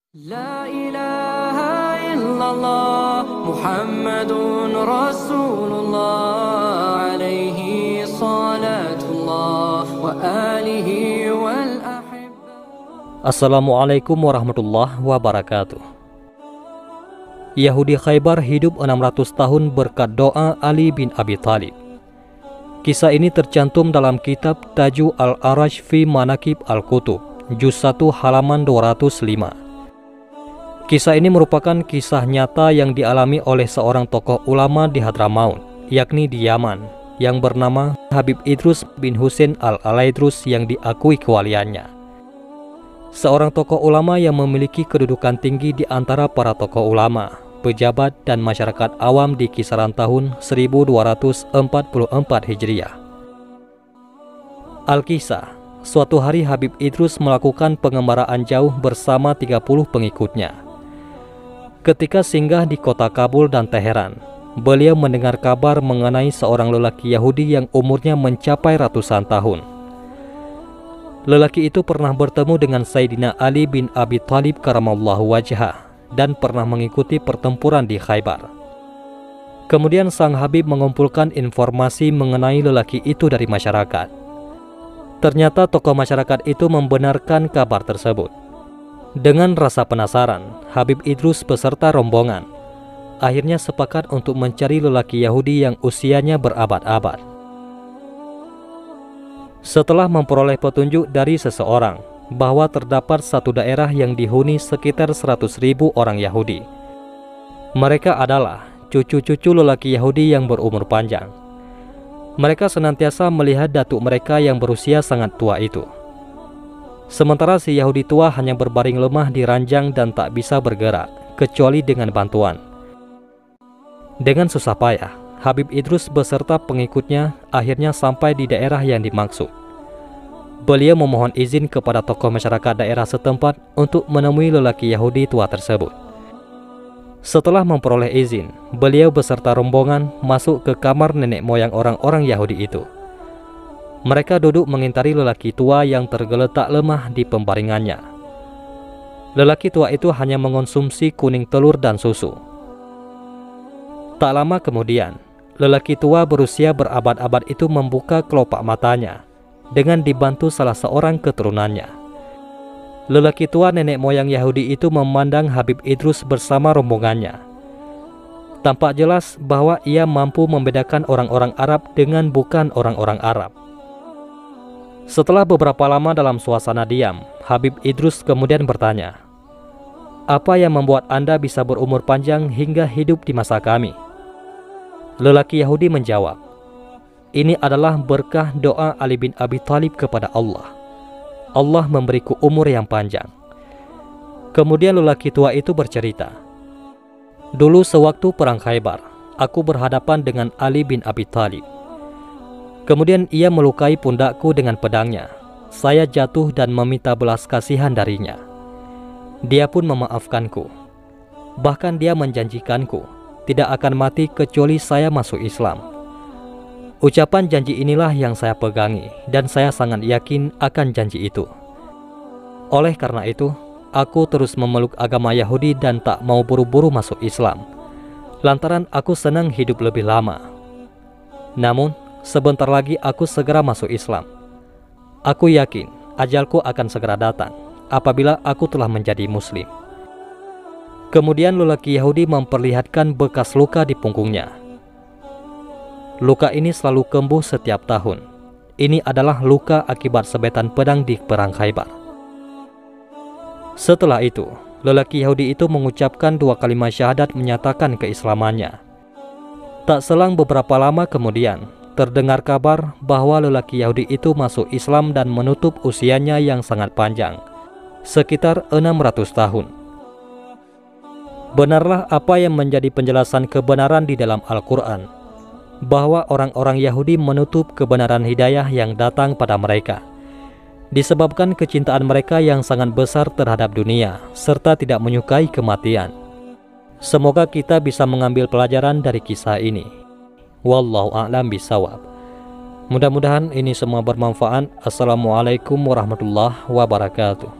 La ilaha illallah Muhammadun Rasulullah alaihi salatullah wa alihi wal ahibba. Assalamualaikum warahmatullahi wabarakatuh. Yahudi Khaybar hidup 600 tahun berkat doa Ali bin Abi Thalib. Kisah ini tercantum dalam kitab Taju Al-Araj fi Manaqib Al-Kutub, juz 1 halaman 205. Kisah ini merupakan kisah nyata yang dialami oleh seorang tokoh ulama di Hadramaut, yakni di Yaman, yang bernama Habib Idrus bin Husain Al-Alaidrus yang diakui kewaliannya. Seorang tokoh ulama yang memiliki kedudukan tinggi di antara para tokoh ulama, pejabat, dan masyarakat awam di kisaran tahun 1244 Hijriah. Al-Kisah, suatu hari Habib Idrus melakukan pengembaraan jauh bersama 30 pengikutnya. Ketika singgah di kota Kabul dan Teheran, beliau mendengar kabar mengenai seorang lelaki Yahudi yang umurnya mencapai ratusan tahun. Lelaki itu pernah bertemu dengan Sayyidina Ali bin Abi Thalib karamallahu wajhah dan pernah mengikuti pertempuran di Khaybar. Kemudian sang Habib mengumpulkan informasi mengenai lelaki itu dari masyarakat. Ternyata tokoh masyarakat itu membenarkan kabar tersebut. Dengan rasa penasaran, Habib Idrus beserta rombongan akhirnya sepakat untuk mencari lelaki Yahudi yang usianya berabad-abad. Setelah memperoleh petunjuk dari seseorang bahwa terdapat satu daerah yang dihuni sekitar 100.000 orang Yahudi. Mereka adalah cucu-cucu lelaki Yahudi yang berumur panjang. Mereka senantiasa melihat datuk mereka yang berusia sangat tua itu. Sementara si Yahudi tua hanya berbaring lemah di ranjang dan tak bisa bergerak, kecuali dengan bantuan. Dengan susah payah, Habib Idrus beserta pengikutnya akhirnya sampai di daerah yang dimaksud. Beliau memohon izin kepada tokoh masyarakat daerah setempat untuk menemui lelaki Yahudi tua tersebut. Setelah memperoleh izin, beliau beserta rombongan masuk ke kamar nenek moyang orang-orang Yahudi itu. Mereka duduk mengintari lelaki tua yang tergeletak lemah di pembaringannya. Lelaki tua itu hanya mengonsumsi kuning telur dan susu. Tak lama kemudian, lelaki tua berusia berabad-abad itu membuka kelopak matanya dengan dibantu salah seorang keturunannya. Lelaki tua nenek moyang Yahudi itu memandang Habib Idrus bersama rombongannya. Tampak jelas bahwa ia mampu membedakan orang-orang Arab dengan bukan orang-orang Arab. Setelah beberapa lama dalam suasana diam, Habib Idrus kemudian bertanya, "Apa yang membuat Anda bisa berumur panjang hingga hidup di masa kami?" Lelaki Yahudi menjawab, "Ini adalah berkah doa Ali bin Abi Thalib kepada Allah. Allah memberiku umur yang panjang." Kemudian lelaki tua itu bercerita, "Dulu sewaktu perang Khaybar, aku berhadapan dengan Ali bin Abi Thalib. Kemudian ia melukai pundakku dengan pedangnya. Saya jatuh dan meminta belas kasihan darinya. Dia pun memaafkanku. Bahkan dia menjanjikanku tidak akan mati kecuali saya masuk Islam. Ucapan janji inilah yang saya pegangi dan saya sangat yakin akan janji itu. Oleh karena itu, aku terus memeluk agama Yahudi dan tak mau buru-buru masuk Islam, lantaran aku senang hidup lebih lama. Namun, sebentar lagi aku segera masuk Islam. Aku yakin ajalku akan segera datang apabila aku telah menjadi Muslim." Kemudian lelaki Yahudi memperlihatkan bekas luka di punggungnya. Luka ini selalu kambuh setiap tahun. Ini adalah luka akibat sabetan pedang di perang Khaybar. Setelah itu, lelaki Yahudi itu mengucapkan 2 kalimat syahadat menyatakan keislamannya. Tak selang beberapa lama kemudian, terdengar kabar bahwa lelaki Yahudi itu masuk Islam dan menutup usianya yang sangat panjang, sekitar 600 tahun. Benarlah apa yang menjadi penjelasan kebenaran di dalam Al-Quran, bahwa orang-orang Yahudi menutup kebenaran hidayah yang datang pada mereka, disebabkan kecintaan mereka yang sangat besar terhadap dunia, serta tidak menyukai kematian. Semoga kita bisa mengambil pelajaran dari kisah ini. Wallahu a'lam bishawab. Mudah-mudahan ini semua bermanfaat. Assalamualaikum warahmatullahi wabarakatuh.